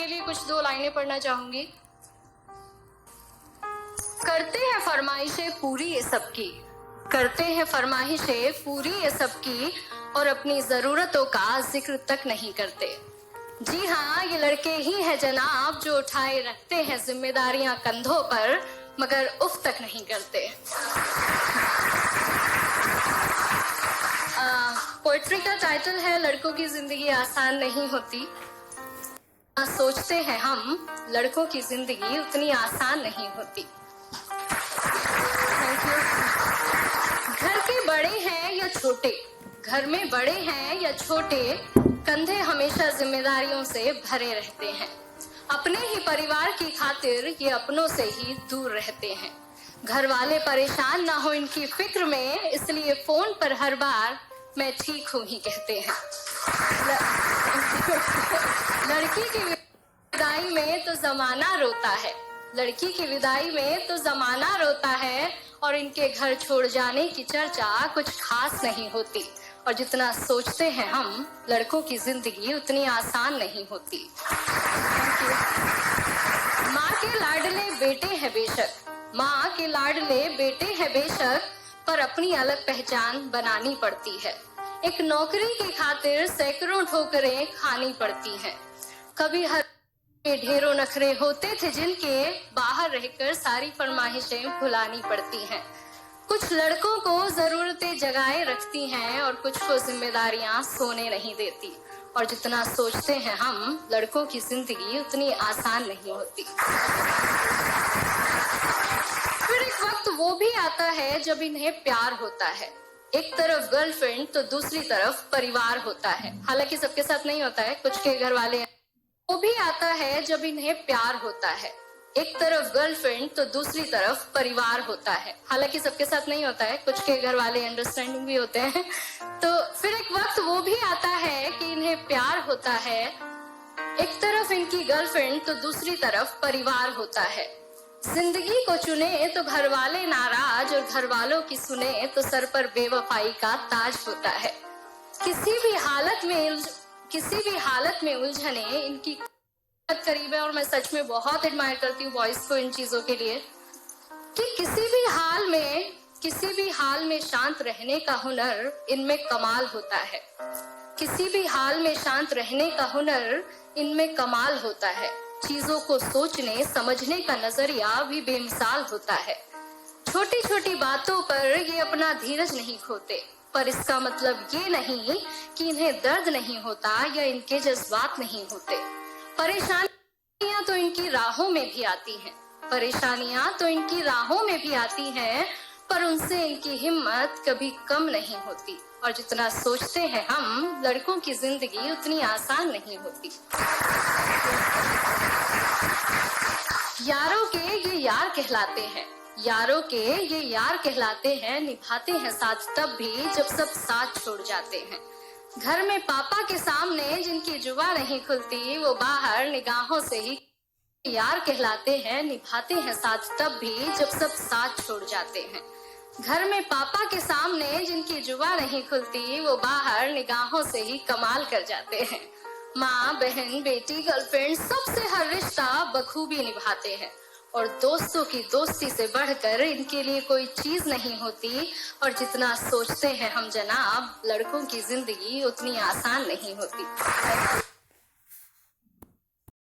उनके लिए कुछ 2 लाइनें पढ़ना चाहूंगी। करते हैं फरमाइशें पूरी ये सबकी, करते हैं फरमाइशें पूरी ये सबकी, और अपनी जरूरतों का जिक्र तक नहीं करते। जी हाँ, ये लड़के ही हैं जनाब जो उठाए रखते हैं जिम्मेदारियां कंधों पर, मगर उफ तक नहीं करते। पोएट्री का टाइटल है लड़कों की जिंदगी आसान नहीं होती। सोचते हैं हम लड़कों की जिंदगी उतनी आसान नहीं होती। Thank you. घर के बड़े हैं या छोटे, घर में बड़े हैं या छोटे, कंधे हमेशा जिम्मेदारियों से भरे रहते हैं। अपने ही परिवार की खातिर ये अपनों से ही दूर रहते हैं। घर वाले परेशान ना हो इनकी फिक्र में, इसलिए फोन पर हर बार मैं ठीक हूँ ही कहते हैं। लड़की की विदाई में तो जमाना रोता है, लड़की की विदाई में तो जमाना रोता है, और इनके घर छोड़ जाने की चर्चा कुछ खास नहीं होती। और जितना सोचते हैं हम लड़कों की जिंदगी उतनी आसान नहीं होती। माँ के लाडले बेटे हैं बेशक, माँ के लाडले बेटे हैं बेशक, पर अपनी अलग पहचान बनानी पड़ती है। एक नौकरी की खातिर सैकड़ों ठोकरें खानी पड़ती हैं। कभी हर ढेरों नखरे होते थे जिनके, बाहर रहकर सारी फरमाइशें भुलानी पड़ती हैं। कुछ लड़कों को जरूरतें जगाए रखती हैं और कुछ को जिम्मेदारियां सोने नहीं देती। और जितना सोचते हैं हम लड़कों की जिंदगी उतनी आसान नहीं होती। फिर एक वक्त वो भी आता है जब इन्हें प्यार होता है। एक तरफ गर्लफ्रेंड तो दूसरी तरफ परिवार होता है। हालांकि सबके साथ नहीं होता है, कुछ के घर वाले। वो भी आता है जब इन्हें प्यार होता है। एक तरफ गर्लफ्रेंड तो दूसरी तरफ परिवार होता है। हालांकि सबके साथ नहीं होता है, कुछ के घर वाले अंडरस्टैंडिंग भी होते हैं। तो फिर एक वक्त वो भी आता है कि इन्हें प्यार होता है। एक तरफ इनकी गर्लफ्रेंड तो दूसरी तरफ परिवार होता है। जिंदगी को चुने तो घर वाले नाराज, और घर वालों की सुने तो सर पर बेवफाई का ताज होता है। किसी भी हालत में उलझने इनकी करीब है। और मैं सच में बहुत एडमायर करती हूँ बॉयज को इन चीजों के लिए, कि किसी भी हाल में शांत रहने का हुनर इनमें कमाल होता है। किसी भी हाल में शांत रहने का हुनर इनमें कमाल होता है। चीजों को सोचने समझने का नजरिया भी बेमिसाल होता है। छोटी छोटी बातों पर ये अपना धीरज नहीं खोते, पर इसका मतलब ये नहीं कि इन्हें दर्द नहीं होता या इनके जज्बात नहीं होते। परेशानियां तो इनकी राहों में भी आती हैं, परेशानियां तो इनकी राहों में भी आती हैं, पर उनसे इनकी हिम्मत कभी कम नहीं होती। और जितना सोचते हैं हम लड़कों की जिंदगी उतनी आसान नहीं होती। यारों के ये यार कहलाते हैं, यारों के ये यार कहलाते हैं, निभाते हैं साथ तब भी जब सब साथ छोड़ जाते हैं। घर में पापा के सामने जिनकी जुबान नहीं खुलती, वो बाहर निगाहों से ही यार कहलाते हैं, निभाते हैं साथ तब भी जब सब साथ छोड़ जाते हैं। घर में पापा के सामने जिनकी जुबान नहीं खुलती, वो बाहर निगाहों से ही कमाल कर जाते हैं। माँ, बहन, बेटी, गर्लफ्रेंड, सबसे हर रिश्ता बखूबी निभाते हैं। और दोस्तों की दोस्ती से बढ़कर इनके लिए कोई चीज नहीं होती। और जितना सोचते हैं हम जनाब लड़कों की जिंदगी उतनी आसान नहीं होती।